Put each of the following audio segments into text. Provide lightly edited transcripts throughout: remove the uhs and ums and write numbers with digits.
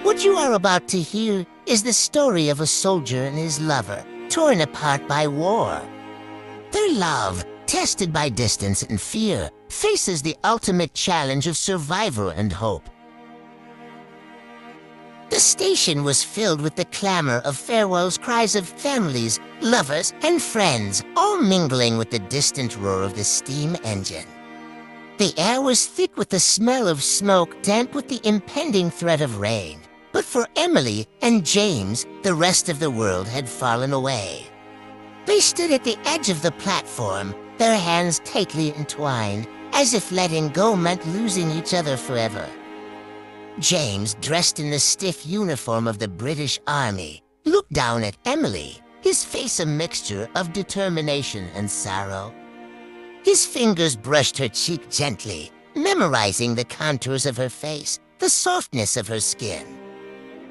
What you are about to hear is the story of a soldier and his lover, torn apart by war. Their love, tested by distance and fear, faces the ultimate challenge of survival and hope. The station was filled with the clamor of farewells, cries of families, lovers, and friends, all mingling with the distant roar of the steam engine. The air was thick with the smell of smoke, damp with the impending threat of rain. But for Emily and James, the rest of the world had fallen away. They stood at the edge of the platform, their hands tightly entwined, as if letting go meant losing each other forever. James, dressed in the stiff uniform of the British Army, looked down at Emily, his face a mixture of determination and sorrow. His fingers brushed her cheek gently, memorizing the contours of her face, the softness of her skin.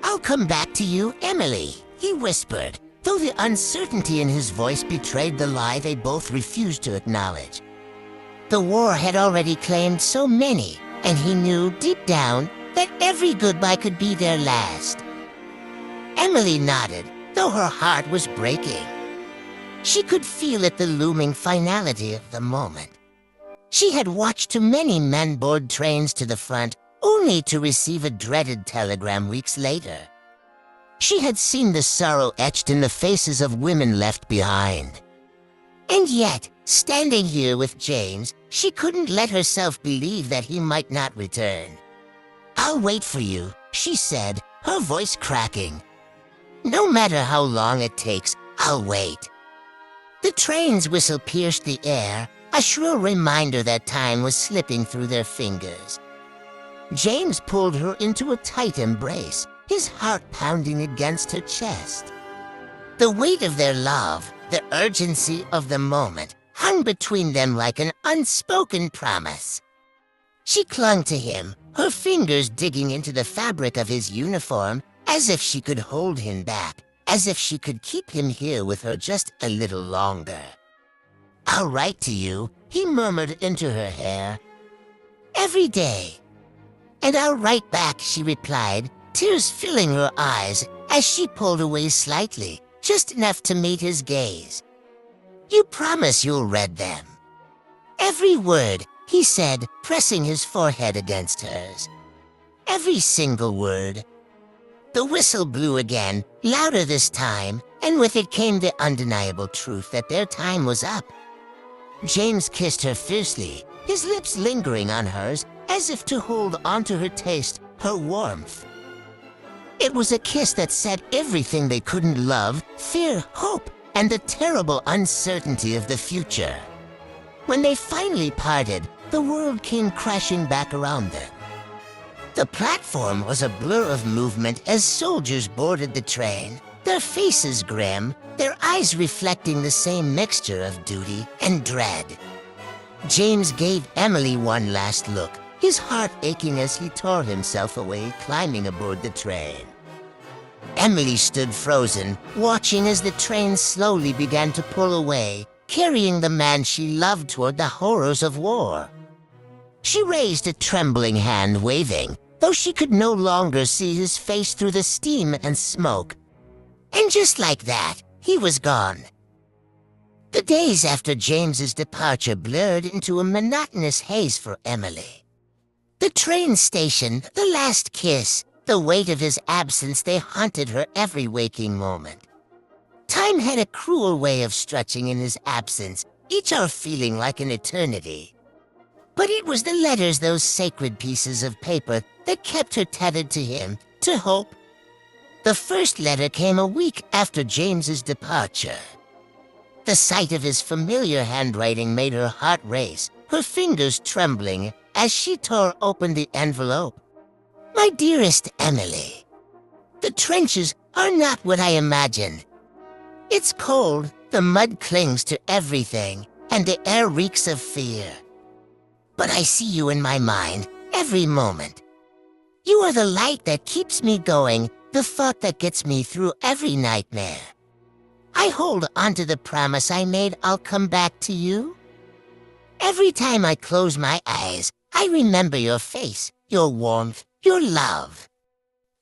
"I'll come back to you, Emily," he whispered, though the uncertainty in his voice betrayed the lie they both refused to acknowledge. The war had already claimed so many, and he knew deep down that every goodbye could be their last. Emily nodded, though her heart was breaking. She could feel it, the looming finality of the moment. She had watched too many men board trains to the front, only to receive a dreaded telegram weeks later. She had seen the sorrow etched in the faces of women left behind. And yet, standing here with James, she couldn't let herself believe that he might not return. "I'll wait for you," she said, her voice cracking. "No matter how long it takes, I'll wait." The train's whistle pierced the air, a shrill reminder that time was slipping through their fingers. James pulled her into a tight embrace, his heart pounding against her chest. The weight of their love, the urgency of the moment, hung between them like an unspoken promise. She clung to him, her fingers digging into the fabric of his uniform, as if she could hold him back, as if she could keep him here with her just a little longer. "I'll write to you," he murmured into her hair. "Every day." "And I'll write back," she replied, tears filling her eyes as she pulled away slightly, just enough to meet his gaze. "You promise you'll read them?" "Every word," he said, pressing his forehead against hers. "Every single word." The whistle blew again, louder this time, and with it came the undeniable truth that their time was up. James kissed her fiercely, his lips lingering on hers, as if to hold onto her taste, her warmth. It was a kiss that said everything they couldn't love, fear, hope, and the terrible uncertainty of the future. When they finally parted, the world came crashing back around them. The platform was a blur of movement as soldiers boarded the train, their faces grim, their eyes reflecting the same mixture of duty and dread. James gave Emily one last look, his heart aching as he tore himself away, climbing aboard the train. Emily stood frozen, watching as the train slowly began to pull away, carrying the man she loved toward the horrors of war. She raised a trembling hand, waving, though she could no longer see his face through the steam and smoke. And just like that, he was gone. The days after James's departure blurred into a monotonous haze for Emily. The train station, the last kiss, the weight of his absence, they haunted her every waking moment. Time had a cruel way of stretching in his absence, each hour feeling like an eternity. But it was the letters, those sacred pieces of paper, that kept her tethered to him, to hope. The first letter came a week after James's departure. The sight of his familiar handwriting made her heart race, her fingers trembling as she tore open the envelope. "My dearest Emily, the trenches are not what I imagined. It's cold, the mud clings to everything, and the air reeks of fear. But I see you in my mind every moment. You are the light that keeps me going, the thought that gets me through every nightmare. I hold onto the promise I made I'll come back to you. Every time I close my eyes, I remember your face, your warmth, your love.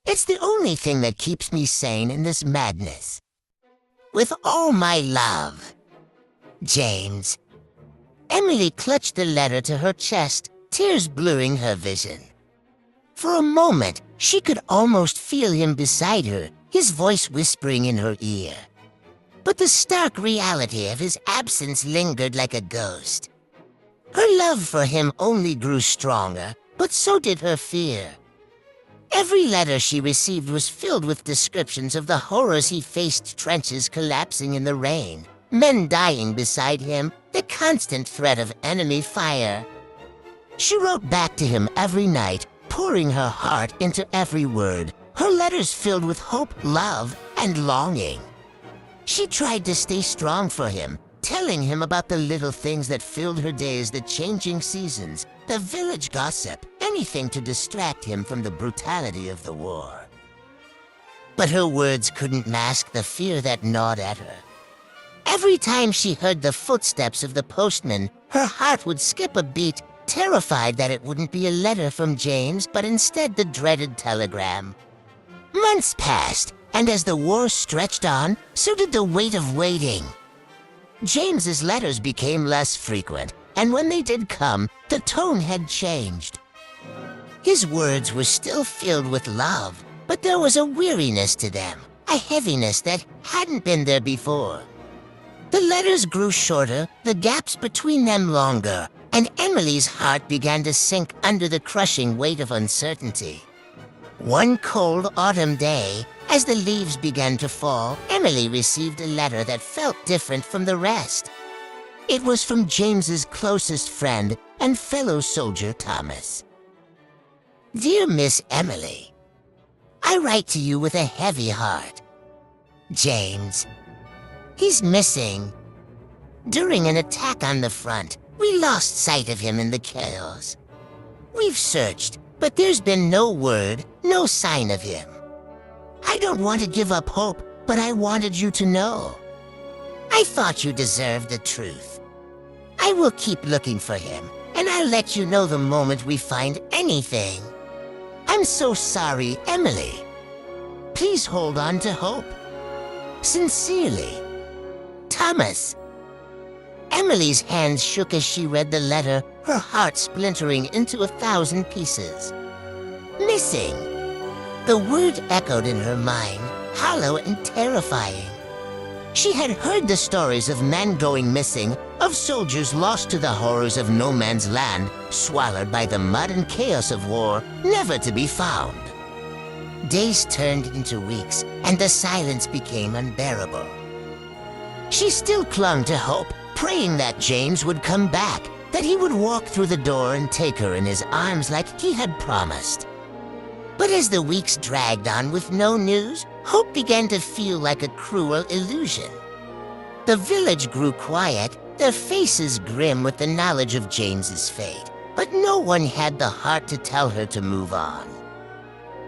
It's the only thing that keeps me sane in this madness. With all my love, James. Emily clutched the letter to her chest, tears blurring her vision. For a moment, she could almost feel him beside her, his voice whispering in her ear. But the stark reality of his absence lingered like a ghost. Her love for him only grew stronger, but so did her fear. Every letter she received was filled with descriptions of the horrors he faced, trenches collapsing in the rain, men dying beside him, the constant threat of enemy fire. She wrote back to him every night, pouring her heart into every word, her letters filled with hope, love, and longing. She tried to stay strong for him, telling him about the little things that filled her days, the changing seasons, the village gossip, anything to distract him from the brutality of the war. But her words couldn't mask the fear that gnawed at her. Every time she heard the footsteps of the postman, her heart would skip a beat, terrified that it wouldn't be a letter from James, but instead the dreaded telegram. Months passed, and as the war stretched on, so did the weight of waiting. James's letters became less frequent, and when they did come, the tone had changed. His words were still filled with love, but there was a weariness to them, a heaviness that hadn't been there before. The letters grew shorter, the gaps between them longer, and Emily's heart began to sink under the crushing weight of uncertainty. One cold autumn day, as the leaves began to fall, Emily received a letter that felt different from the rest. It was from James's closest friend and fellow soldier, Thomas. Dear Miss Emily, I write to you with a heavy heart. James. He's missing. During an attack on the front, we lost sight of him in the chaos. We've searched, but there's been no word, no sign of him. I don't want to give up hope, but I wanted you to know. I thought you deserved the truth. I will keep looking for him, and I'll let you know the moment we find anything. I'm so sorry, Emily. Please hold on to hope. Sincerely, Thomas. Emily's hands shook as she read the letter, her heart splintering into 1,000 pieces. Missing. The word echoed in her mind, hollow and terrifying. She had heard the stories of men going missing, of soldiers lost to the horrors of no man's land, swallowed by the mud and chaos of war, never to be found. Days turned into weeks, and the silence became unbearable. She still clung to hope, praying that James would come back, that he would walk through the door and take her in his arms like he had promised. But as the weeks dragged on with no news, hope began to feel like a cruel illusion. The village grew quiet, their faces grim with the knowledge of James's fate, but no one had the heart to tell her to move on.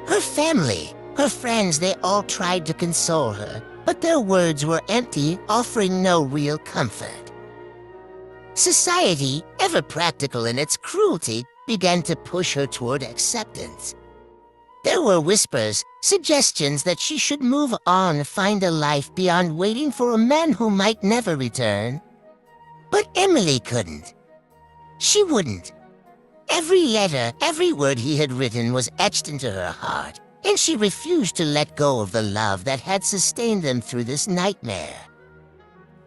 Her family, her friends, they all tried to console her, but their words were empty, offering no real comfort. Society, ever practical in its cruelty, began to push her toward acceptance. There were whispers, suggestions that she should move on, find a life beyond waiting for a man who might never return. But Emily couldn't. She wouldn't. Every letter, every word he had written was etched into her heart, and she refused to let go of the love that had sustained them through this nightmare.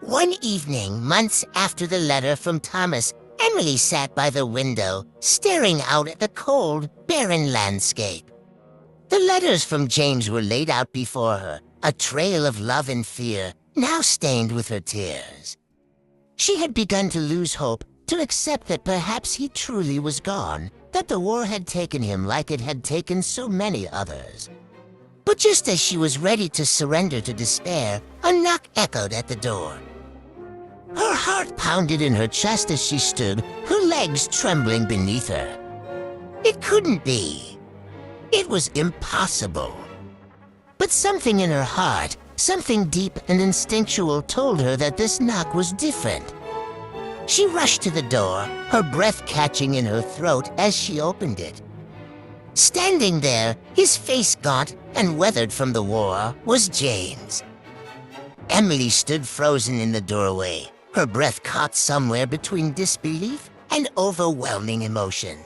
One evening, months after the letter from Thomas, Emily sat by the window, staring out at the cold, barren landscape. The letters from James were laid out before her, a trail of love and fear, now stained with her tears. She had begun to lose hope, to accept that perhaps he truly was gone, that the war had taken him like it had taken so many others. But just as she was ready to surrender to despair, a knock echoed at the door. Her heart pounded in her chest as she stood, her legs trembling beneath her. It couldn't be. It was impossible. But something in her heart, something deep and instinctual, told her that this knock was different. She rushed to the door, her breath catching in her throat as she opened it. Standing there, his face gaunt and weathered from the war, was James. Emily stood frozen in the doorway, her breath caught somewhere between disbelief and overwhelming emotion.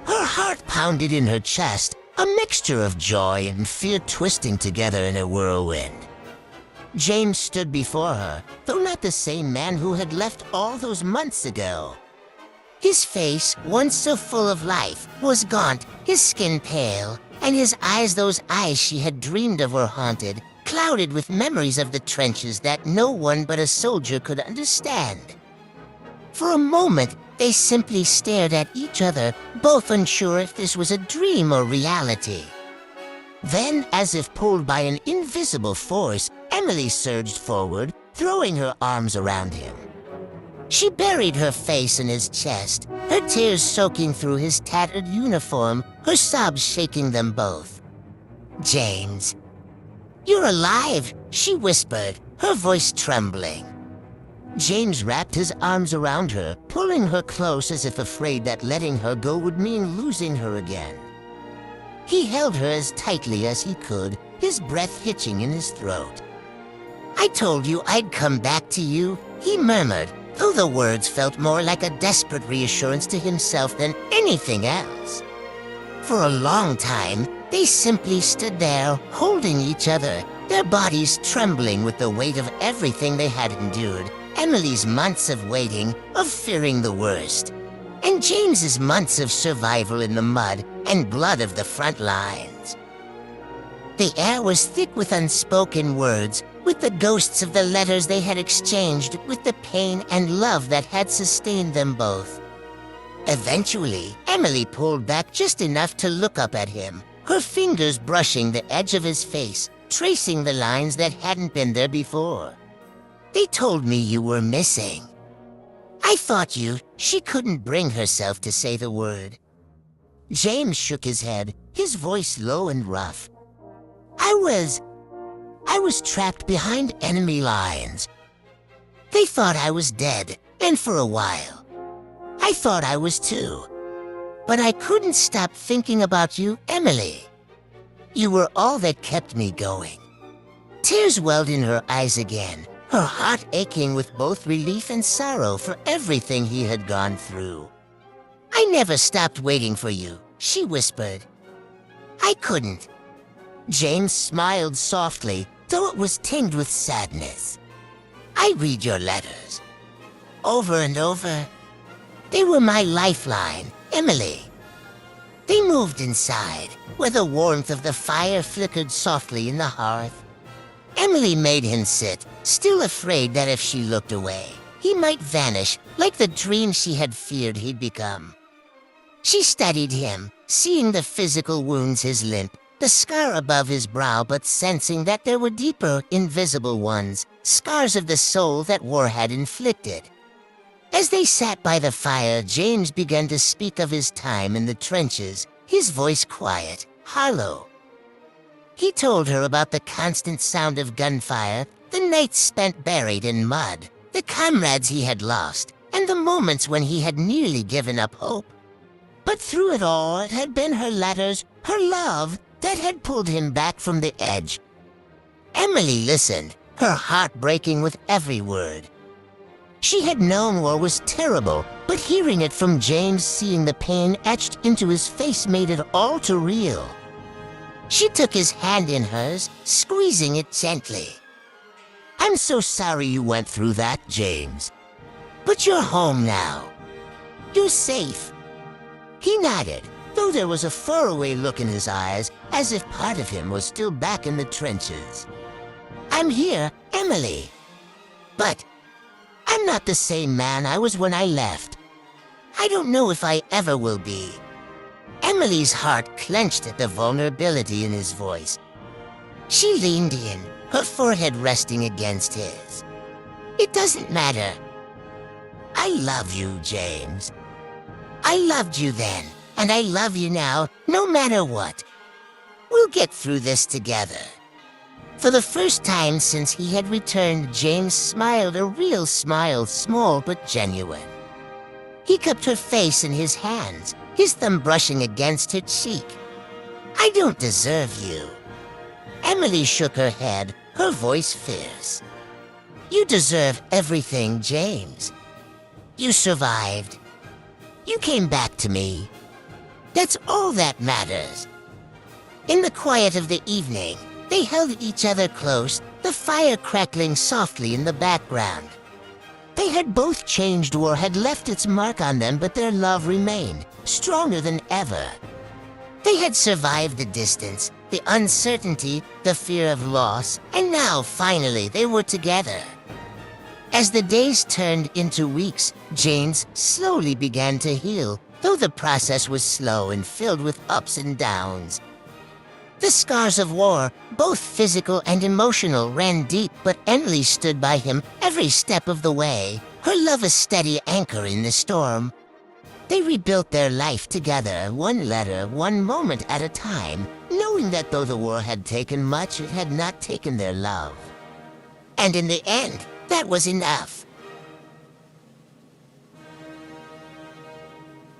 Her heart pounded in her chest, a mixture of joy and fear twisting together in a whirlwind. James stood before her, though not the same man who had left all those months ago. His face, once so full of life, was gaunt, his skin pale, and his eyes, those eyes she had dreamed of, were haunted, clouded with memories of the trenches that no one but a soldier could understand. For a moment, they simply stared at each other, both unsure if this was a dream or reality. Then, as if pulled by an invisible force, Emily surged forward, throwing her arms around him. She buried her face in his chest, her tears soaking through his tattered uniform, her sobs shaking them both. "James, you're alive," she whispered, her voice trembling. James wrapped his arms around her, pulling her close as if afraid that letting her go would mean losing her again. He held her as tightly as he could, his breath hitching in his throat. "I told you I'd come back to you," he murmured, though the words felt more like a desperate reassurance to himself than anything else. For a long time, they simply stood there, holding each other, their bodies trembling with the weight of everything they had endured, Emily's months of waiting, of fearing the worst, and James's months of survival in the mud and blood of the front lines. The air was thick with unspoken words, with the ghosts of the letters they had exchanged, with the pain and love that had sustained them both. Eventually, Emily pulled back just enough to look up at him, her fingers brushing the edge of his face, tracing the lines that hadn't been there before. "They told me you were missing. I thought you..." She couldn't bring herself to say the word. James shook his head, his voice low and rough. I was trapped behind enemy lines. They thought I was dead, and for a while, I thought I was too. But I couldn't stop thinking about you, Emily. You were all that kept me going." Tears welled in her eyes again, her heart aching with both relief and sorrow for everything he had gone through. "I never stopped waiting for you," she whispered. "I couldn't." James smiled softly, though it was tinged with sadness. "I read your letters. Over and over. They were my lifeline, Emily." They moved inside, where the warmth of the fire flickered softly in the hearth. Emily made him sit, still afraid that if she looked away, he might vanish like the dream she had feared he'd become. She studied him, seeing the physical wounds, his limp, the scar above his brow, but sensing that there were deeper, invisible ones, scars of the soul that war had inflicted. As they sat by the fire, James began to speak of his time in the trenches, his voice quiet, hollow. He told her about the constant sound of gunfire, the nights spent buried in mud, the comrades he had lost, and the moments when he had nearly given up hope. But through it all, it had been her letters, her love, that had pulled him back from the edge. Emily listened, her heart breaking with every word. She had known war was terrible, but hearing it from James, seeing the pain etched into his face, made it all too real. She took his hand in hers, squeezing it gently. "I'm so sorry you went through that, James. But you're home now. You're safe." He nodded, though there was a faraway look in his eyes, as if part of him was still back in the trenches. "I'm here, Emily. But I'm not the same man I was when I left. I don't know if I ever will be." Emily's heart clenched at the vulnerability in his voice. She leaned in, her forehead resting against his. "It doesn't matter. I love you, James. I loved you then, and I love you now, no matter what. We'll get through this together." For the first time since he had returned, James smiled, a real smile, small but genuine. He cupped her face in his hands, his thumb brushing against her cheek. "I don't deserve you." Emily shook her head, her voice fierce. "You deserve everything, James. You survived. You came back to me. That's all that matters." In the quiet of the evening, they held each other close, the fire crackling softly in the background. They had both changed, war had left its mark on them, but their love remained, stronger than ever. They had survived the distance, the uncertainty, the fear of loss, and now, finally, they were together. As the days turned into weeks, James slowly began to heal, though the process was slow and filled with ups and downs. The scars of war, both physical and emotional, ran deep, but Emily stood by him every step of the way, her love a steady anchor in the storm. They rebuilt their life together, one letter, one moment at a time, knowing that though the war had taken much, it had not taken their love. And in the end, that was enough.